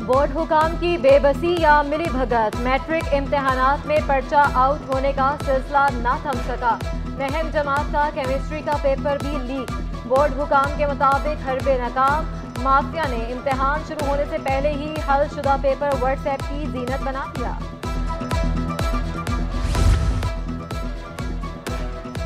Board हुकाम की बेबसी या मिली भगत, मैट्रिक इम्तिहानात में पर्चा आउट होने का सिलसिला ना थम सका। महम जमात का केमिस्ट्री का पेपर भी लीक। बोर्ड हुकाम के मुताबिक हरबे नाकाम माफिया ने इम्तिहान शुरू होने से पहले ही हल शुदा पेपर व्हाट्सएप की जीनत बना दिया।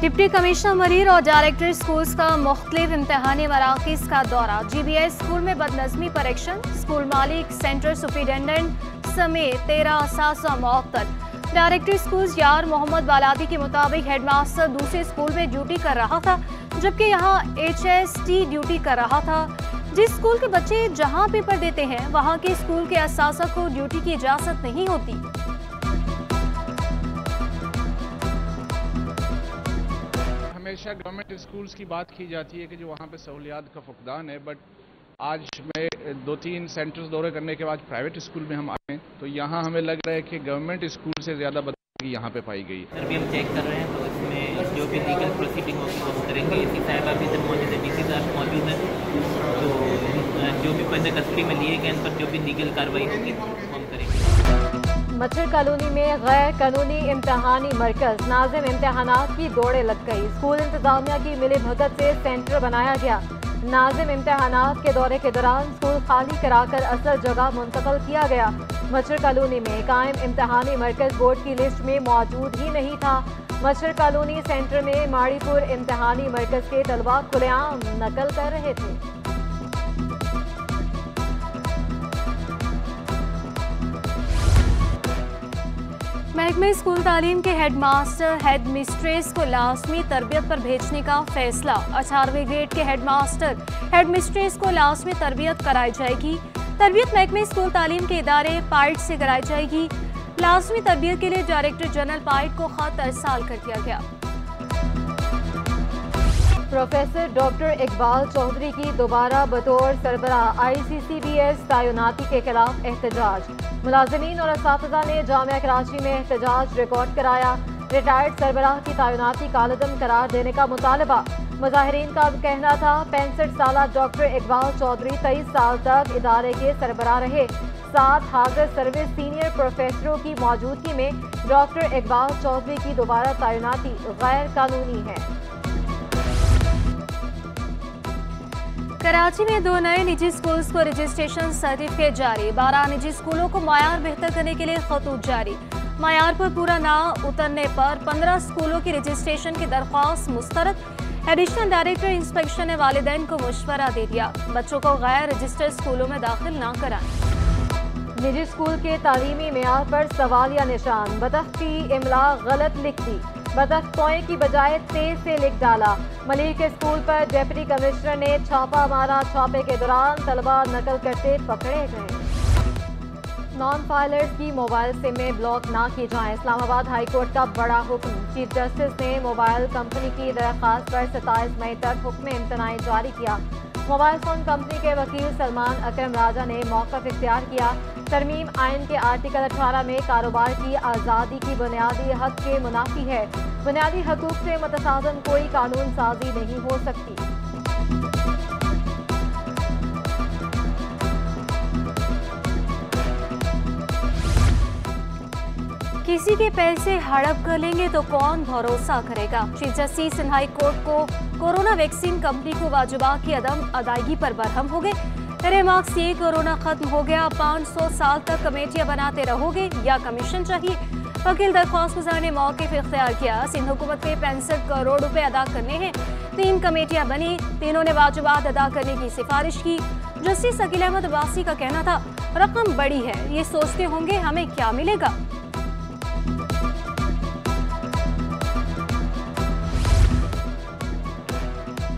डिप्टी कमिश्नर मरीर और डायरेक्टर स्कूल्स का मुख्तलिफ इम्तिहानी मराकिज का दौरा। GBS स्कूल में बदनज़मी पर एक्शन। स्कूल मालिक, सेंटर सुपरिटेंडेंट समेत 13 असातिज़ा मुअत्तल। डायरेक्टर स्कूल्स यार मोहम्मद बालादी के मुताबिक हेडमास्टर दूसरे स्कूल में ड्यूटी कर रहा था, जबकि यहाँ HST ड्यूटी कर रहा था। जिस स्कूल के बच्चे जहाँ पेपर देते हैं वहाँ के स्कूल के असातिज़ा को ड्यूटी की इजाज़त नहीं होती। हमेशा गवर्नमेंट स्कूल्स की बात की जाती है कि जो वहाँ पे सहूलियात का फुकदान है, बट आज मैं 2-3 सेंटर्स दौरे करने के बाद प्राइवेट स्कूल में हम आए तो यहाँ हमें लग रहा है कि गवर्नमेंट स्कूल से ज़्यादा बदतमीजी यहाँ पे पाई गई। सर भी हम चेक कर रहे हैं तो इसमें जो भी लीगल प्रोसीडिंग होगी वो हम करेंगे। इसी साहिबा भी इधर मौजूद है, DC साहब मौजूद है, तो जो भी बंदे कस्टडी में लिए गए इन पर जो भी लीगल कार्रवाई होगी वो हम करेंगे। मच्छर कॉलोनी में गैर कानूनी इम्तिहानी मरकज, नाज़िम इम्तिहानात की दौड़े लग गई। स्कूल इंतजामिया की मिली भगत से सेंटर बनाया गया। नाज़िम इम्तिहानात के दौरे के दौरान स्कूल खाली कराकर असल जगह मुंतकिल किया गया। मच्छर कॉलोनी में कायम इम्तिहानी मरकज बोर्ड की लिस्ट में मौजूद ही नहीं था। मच्छर कॉलोनी सेंटर में माड़ीपुर इम्तिहानी मरकज के तलबा खुलेआम नकल कर रहे थे। महकमे स्कूल तालीम के हेडमास्टर हेड मिस्ट्रेस को लाजमी तरबियत पर भेजने का फैसला। 18वें ग्रेड के हेडमास्टर हेड मिस्ट्रेस को लाजमी तरबियत कराई जाएगी। तरबियत महकमे स्कूल तालीम के इदारे पाइट से कराई जाएगी। लाजमी तरबियत के लिए डायरेक्टर जनरल पाइट को खत अरसाल कर दिया गया। प्रोफेसर डॉक्टर इकबाल चौधरी की दोबारा बतौर सरबराह ICCBS तैनाती के खिलाफ एहतजाज। मुलाजिमीन और असातिज़ा ने जामिया कराची में एहतजाज रिकॉर्ड कराया। रिटायर्ड सरबराह की तैनाती कालअदम करार देने का मुतालबा। मुजाहिरीन का कहना था 65 साल डॉक्टर इकबाल चौधरी 23 साल तक इदारे के सरबराह रहे। 7 हाजिर सर्विस सीनियर प्रोफेसरों की मौजूदगी में डॉक्टर इकबाल चौधरी की दोबारा तैनाती गैर कानूनी है। कराची में 2 नए निजी स्कूल्स को रजिस्ट्रेशन सर्टिफिकेट जारी। 12 निजी स्कूलों को मायार बेहतर करने के लिए खतूत जारी। मायार पर पूरा ना उतरने पर 15 स्कूलों की रजिस्ट्रेशन की दरख्वास्त मुस्तरद। एडिशनल डायरेक्टर इंस्पेक्शन ने वालिदैन को मशवरा दे दिया, बच्चों को गैर रजिस्टर्ड स्कूलों में दाखिल ना कराएं। निजी स्कूल के तालीमी मेयार पर सवालिया निशान। बतख की इमला गलत लिख दी। बतख तोए की बजाय तेज से लिख डाला। मलिक के स्कूल पर डिप्टी कमिश्नर ने छापा मारा। छापे के दौरान तलबा नकल करते पकड़े गए। नॉन फाइलर्स की मोबाइल सिम में ब्लॉक ना की जाए, इस्लामाबाद हाई कोर्ट का बड़ा हुक्म। चीफ जस्टिस ने मोबाइल कंपनी की दरख्वास्त पर 27 मई तक हुक्म इम्तनाई जारी किया। मोबाइल फोन कंपनी के वकील सलमान अकरम राजा ने मौक़िफ़ इख्तियार किया। तरमीम आइन के आर्टिकल 18 में कारोबार की आज़ादी की बुनियादी हक के मुनाफी है। बुनियादी हकूक़ से मुतसादम कोई कानून साजी नहीं हो सकती। किसी के पैसे हड़प कर लेंगे तो कौन भरोसा करेगा। चीफ जस्टिस हाई कोर्ट को कोरोना वैक्सीन कंपनी को वाजिबात की अदम अदायगी पर बरहम हो गए। रिमार्क्स ये, कोरोना खत्म हो गया, 500 साल तक कमेटियां बनाते रहोगे या कमीशन चाहिए। वकील दरख्वास्त गुजार ने मौक़िफ़ इख्तियार किया। सिंध हुकूमत के 65 करोड़ रुपए अदा करने हैं। 3 कमेटियां बनी, तीनों ने वाजिबात अदा करने की सिफारिश की। जस्टिस अकील अहमद अब्बासी का कहना था रकम बड़ी है, ये सोचते होंगे हमें क्या मिलेगा।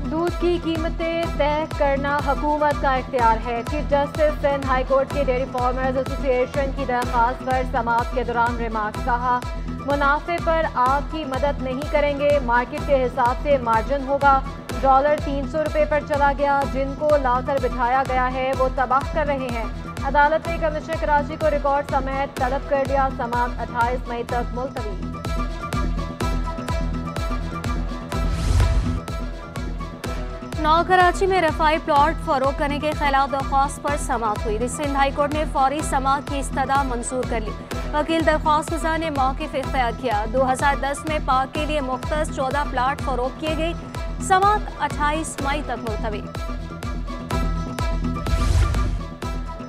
दूध की कीमतें तय करना हुकूमत का इख्तियार है। Chief justice Sindh high court के डेयरी फार्मर्स एसोसिएशन की दरख्वास्त पर समाअत के दौरान रिमार्क्स। कहा, मुनाफे पर आपकी मदद नहीं करेंगे, मार्केट के हिसाब से मार्जिन होगा। डॉलर 300 रुपये पर चला गया, जिनको लाकर बिठाया गया है वो तबाह कर रहे हैं। अदालत ने कमिश्नर कराची को रिकॉर्ड समेत तलब कर दिया। समाअत 28 मई तक मुलतवी। नौ कराची में रफाई प्लॉट फरोख्त करने के खिलाफ दरख्वास्त पर समाअत हुई। सिंध हाई कोर्ट ने फौरी समाअत की इस्तदा मंजूर कर ली। वकील दरख्वास्त गुजार ने मौक़िफ़ इख्तियार किया। 2010 में पार्क के लिए मुख्तस 14 प्लाट फरोख्त किए गए। समाअत 28 मई तक मुलतवी।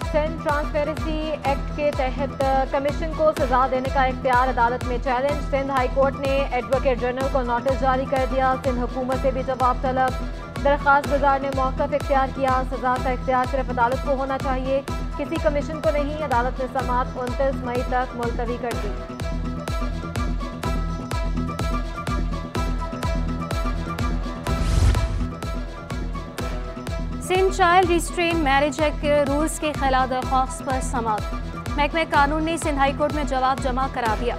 सिंध ट्रांसपेरेंसी एक्ट के तहत कमीशन को सजा देने का इख्तियार अदालत में चैलेंज। सिंध हाई कोर्ट ने एडवोकेट जनरल को नोटिस जारी कर दिया। सिंध हुकूमत से भी जवाब तलब। दरख्वास्त गुजार ने मौक़िफ़ इख्तियार किया। सजा का इख्तियार सिर्फ अदालत को होना चाहिए, किसी कमीशन को नहीं। अदालत ने समाअत 29 मई तक मुलतवी कर दी। Sindh child restraint marriage act के रूल्स के खिलाफ दरख्वास्त पर समाअत। महकमे कानून ने सिंध हाई कोर्ट में जवाब जमा करा दिया।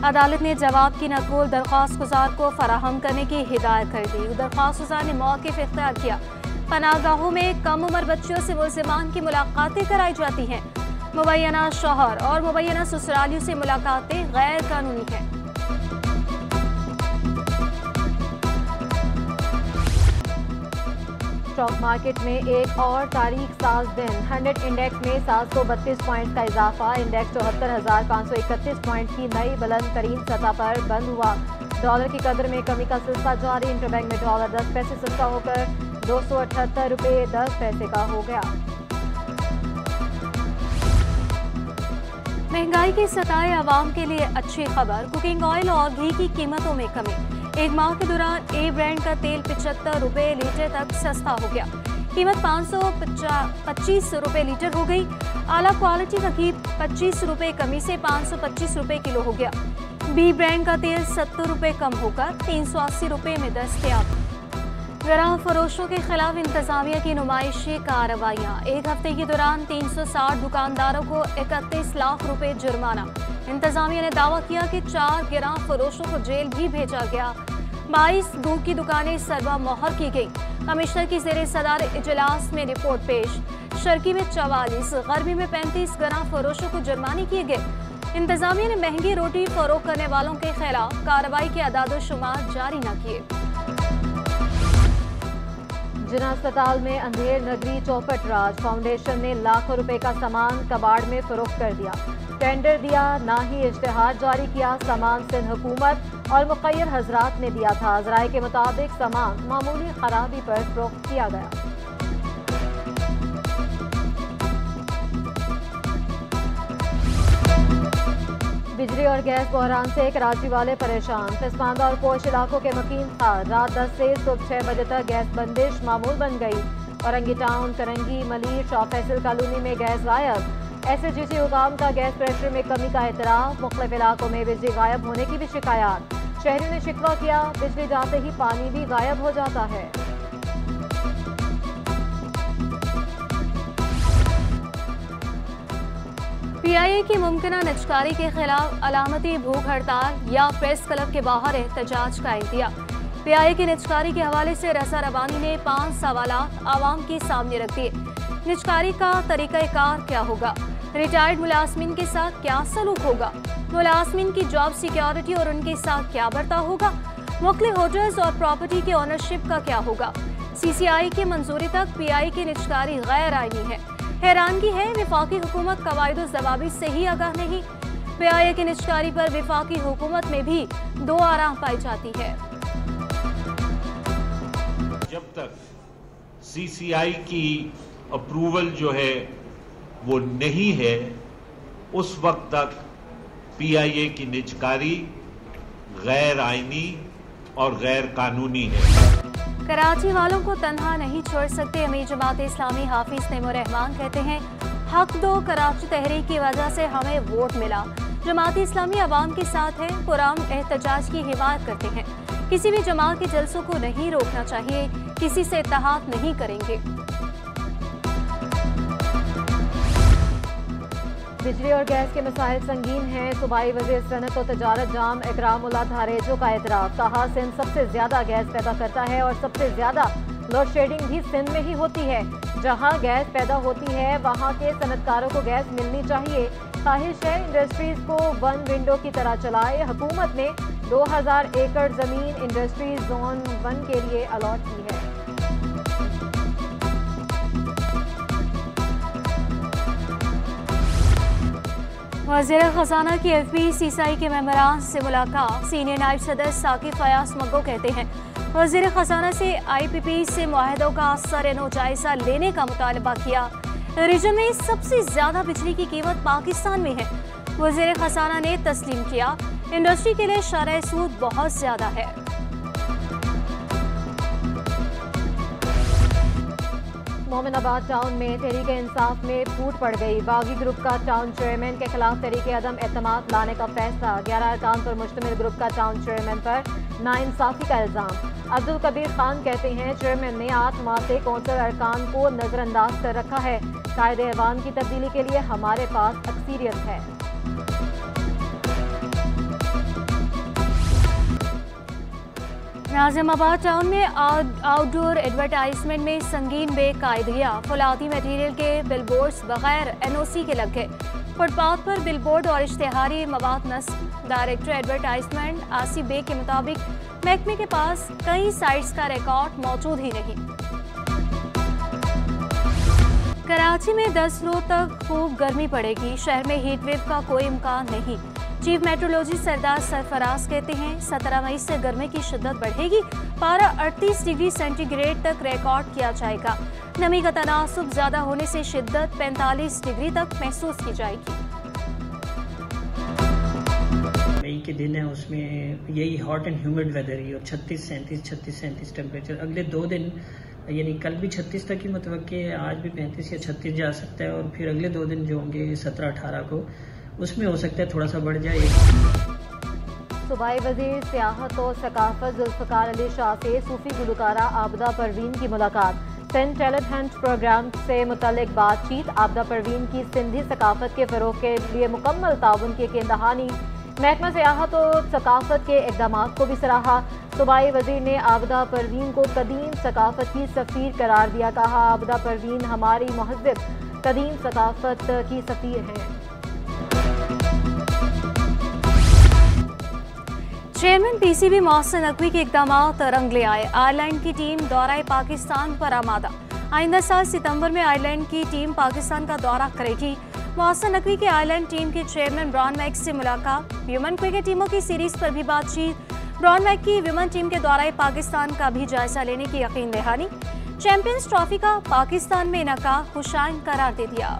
अदालत ने जवाब की नकल दरख्वास्त गुजार को फराहम करने की हिदायत कर दी। दरख्वास्त गुजार ने मौक़िफ़ इख्तियार किया। पनाहगाहों में कम उम्र बच्चों से मुल्ज़िमान की मुलाकातें कराई जाती हैं। मुबैना शौहर और मुबैना ससुरालियों से मुलाकातें गैर कानूनी हैं। स्टॉक मार्केट में एक और तारीख साज दिन। 100 इंडेक्स में 732 पॉइंट का इजाफा। इंडेक्स 74,531 पॉइंट की नई बुलंद तरीन सतह पर बंद हुआ। डॉलर की कदर में कमी का सिलसिला जारी। इंटरबैंक में डॉलर 10 पैसे सस्ता होकर 278 रुपये 10 पैसे का हो गया। महंगाई के सताए आवाम के लिए अच्छी खबर। कुकिंग ऑयल और घी की कीमतों में कमी। एक माह के दौरान ए ब्रांड का तेल 75 रुपये लीटर तक सस्ता हो गया। कीमत 525 रुपये लीटर हो गई। आला क्वालिटी का घी 25 रुपये कमी से 525 रुपये किलो हो गया। बी ब्रांड का तेल 70 रुपये कम होकर 380 रुपये में दस्तयाब। ग्राहक फरोशों के खिलाफ इंतजामिया की नुमाइशी कार्रवाइयाँ। एक हफ्ते के दौरान 360 दुकानदारों को 31 लाख रुपए जुर्माना। इंतजामिया ने दावा किया कि 4 गिराह फरोशों को जेल भी भेजा गया। 22 दूध की दुकानें सरवा मोहर की गई। कमिश्नर की ज़ेरे सदार इजलास में रिपोर्ट पेश। शर्की में 44, गरबी में 35 गिराह फरोशों को जुर्माने किए गए। इंतजामिया ने महंगी रोटी फरोख्त करने वालों के खिलाफ कार्रवाई के अदाद-ओ-शुमार जारी न किए। जिना अस्पताल में अंधेर नगरी चौपट राज। फाउंडेशन ने लाखों रुपए का सामान कबाड़ में फरोख्त कर दिया। टेंडर दिया, ना ही इश्तिहार जारी किया। सामान सिंध हुकूमत और मुक़य्यद हजरात ने दिया था। ज़राए के मुताबिक सामान मामूली खराबी पर फरोख्त किया गया। बिजली और गैस बहरान से कराची वाले परेशान। फिसमांदा और पोश इलाकों के मकीन खार। रात 10 से सुबह 6 बजे तक गैस बंदिश मामूल बन गई। औरंगी टाउन, करंगी, मलिर, शाह फैसल कॉलोनी में गैस गायब। SHGC हुकाम का गैस प्रेशर में कमी का एतराफ़। मुख्तलिफ इलाकों में बिजली गायब होने की भी शिकायत। शहरियों ने शिकवा किया, बिजली जाते ही पानी भी गायब हो जाता है। PIA की मुमकिना निजकारी के खिलाफ अलामती भूख हड़ताल या प्रेस क्लब के बाहर एहतजाज का इंतज़ार। PIA की निजकारी के हवाले से रसा रबानी ने 5 सवालात आवाम के सामने रख दिए। निजकारी का तरीक़ाकार क्या होगा? रिटायर्ड मुलाजमीन के साथ क्या सलूक होगा? मुलाजमीन की जॉब सिक्योरिटी और उनके साथ क्या बर्ताव होगा? मुख्तलिफ होटल्स और प्रॉपर्टी के ओनरशिप का क्या होगा? CCI की मंजूरी तक PIA की निजकारी गैर आईनी है। हैरानगी है, वफाकी हुकूमत कवायद ज़वाबित से ही आगाह नहीं। PIA की निजकारी पर वफाकी हुकूमत में भी दो आराह पाई जाती है। जब तक CCI की अप्रूवल जो है वो नहीं है, उस वक्त तक PIA की निजकारी गैर आईनी और गैर कानूनी है। कराची वालों को तन्हा नहीं छोड़ सकते। अमीर जमात इस्लामी हाफिज तैमूर रहमान कहते हैं, हक दो कराची तहरीक की वजह से हमें वोट मिला। जमात इस्लामी अवाम के साथ है, पुरान एहतजाज की हिमायत करते हैं। किसी भी जमात के जलसों को नहीं रोकना चाहिए, किसी से इत्तेहाद नहीं करेंगे। बिजली और गैस के मसाइल संगीन हैं। सूबाई वज़ीर सनत और तजारत जाम इकरामुल्लाह धारेजो का एतराफ़। कहा, सिंध सबसे ज्यादा गैस पैदा करता है और सबसे ज्यादा लोड शेडिंग भी सिंध में ही होती है। जहां गैस पैदा होती है वहां के सनतकारों को गैस मिलनी चाहिए। ख्वाहिश है इंडस्ट्रीज को वन विंडो की तरह चलाए। हुकूमत ने 2000 एकड़ जमीन इंडस्ट्रीज जोन 1 के लिए अलॉट की है। वज़ीर ख़ज़ाना की FPCCI के मेंबरान से मुलाकात। सीनियर नायब सदर साकिब फयाज मग्गो कहते हैं वज़ीर ख़ज़ाना से IPP से मुआहदों का सर-ए-नौ जायज़ा लेने का मुतालबा किया। रीजन में सबसे ज़्यादा बिजली की कीमत पाकिस्तान में है। वज़ीर ख़ज़ाना ने तस्लीम किया इंडस्ट्री के लिए शरह सूद बहुत ज़्यादा है। मोमिनाबाद टाउन में तहरीक इंसाफ में फूट पड़ गई। बागी ग्रुप का टाउन चेयरमैन के खिलाफ तहरीक अदम एतमाद लाने का फैसला। 11 अरकान पर मुश्तमिल ग्रुप का टाउन चेयरमैन पर नाइंसाफी का इल्जाम। अब्दुल कबीर खान कहते हैं चेयरमैन ने 8 माह से कौंसल अरकान को नजरअंदाज कर रखा है। कायदे ऐवान की तब्दीली के लिए हमारे पास अक्सीरियत है। नाज़िमाबाद टाउन में आउटडोर एडवर्टाइजमेंट में संगीन बेकायदगियां। फौलादी मटीरियल के बिलबोर्ड्स बगैर NOC के लग गए। फुटपाथ पर बिलबोर्ड और इश्तेहारी मवाद नस्ब। डायरेक्टर एडवर्टाइजमेंट आसिफ बेग के मुताबिक महकमे के पास कई साइट्स का रिकॉर्ड मौजूद ही नहीं। कराची में 10 रोज तक खूब गर्मी पड़ेगी। शहर में हीट वेव का कोई इम्कान नहीं। चीफ मेट्रोलॉजिस्ट सरदार सरफराज कहते हैं 17 मई से गर्मी की शिद्दत बढ़ेगी। पारा 38 डिग्री सेंटीग्रेड तक रिकॉर्ड किया जाएगा। नमी का तनासुब ज्यादा होने से शिद्दत 45 डिग्री तक महसूस की जाएगी। मई के दिन है उसमें यही हॉट एंड ह्यूमिड वेदर ही और 36-37 टेम्परेचर अगले 2 दिन यानी कल भी 36 तक ही मुतवक्के है। आज भी 35 या 36 जा सकता है और फिर अगले 2 दिन जो होंगे 17-18 को उसमें हो सकता है थोड़ा सा बढ़ जाए। सूबाई वजीर सियाहत और सकाफत जुल्फ़िकार अली शाह से सूफी गुलकारा आबदा परवीन की मुलाकात। सेंट टैलेंट हंट प्रोग्राम से मुतल्लिक बातचीत। आबदा परवीन की सिंधी सकाफत के फ़रोग़ के लिए मुकम्मल ताउन की यकीन दहानी। महकमा सियाहत और सकाफत के इक़दाम को भी सराहा। सूबाई वजीर ने आबदा परवीन को कदीम सकाफत की सफ़ीर करार दिया। कहा आबदा परवीन हमारी महज़्ज़ब कदीम सकाफत की सफ़ीर हैं। चेयरमैन PCB मोहसिन नकवी के इक़दाम रंग ले आए। आयरलैंड की टीम दौरा पाकिस्तान पर आमादा। आइंदा साल सितंबर में आयरलैंड की टीम पाकिस्तान का दौरा करेगी। मोहसिन नकवी के आयरलैंड टीम के चेयरमैन ब्रॉन मैक से मुलाकात। व्यूमन क्रिकेट टीमों की सीरीज पर भी बातचीत। ब्रॉन मैक की व्यूमन टीम के दौरा पाकिस्तान का भी जायजा लेने की यकीन दहानी। चैंपियंस ट्रॉफी का पाकिस्तान में इनका खुशाइन करार दे दिया।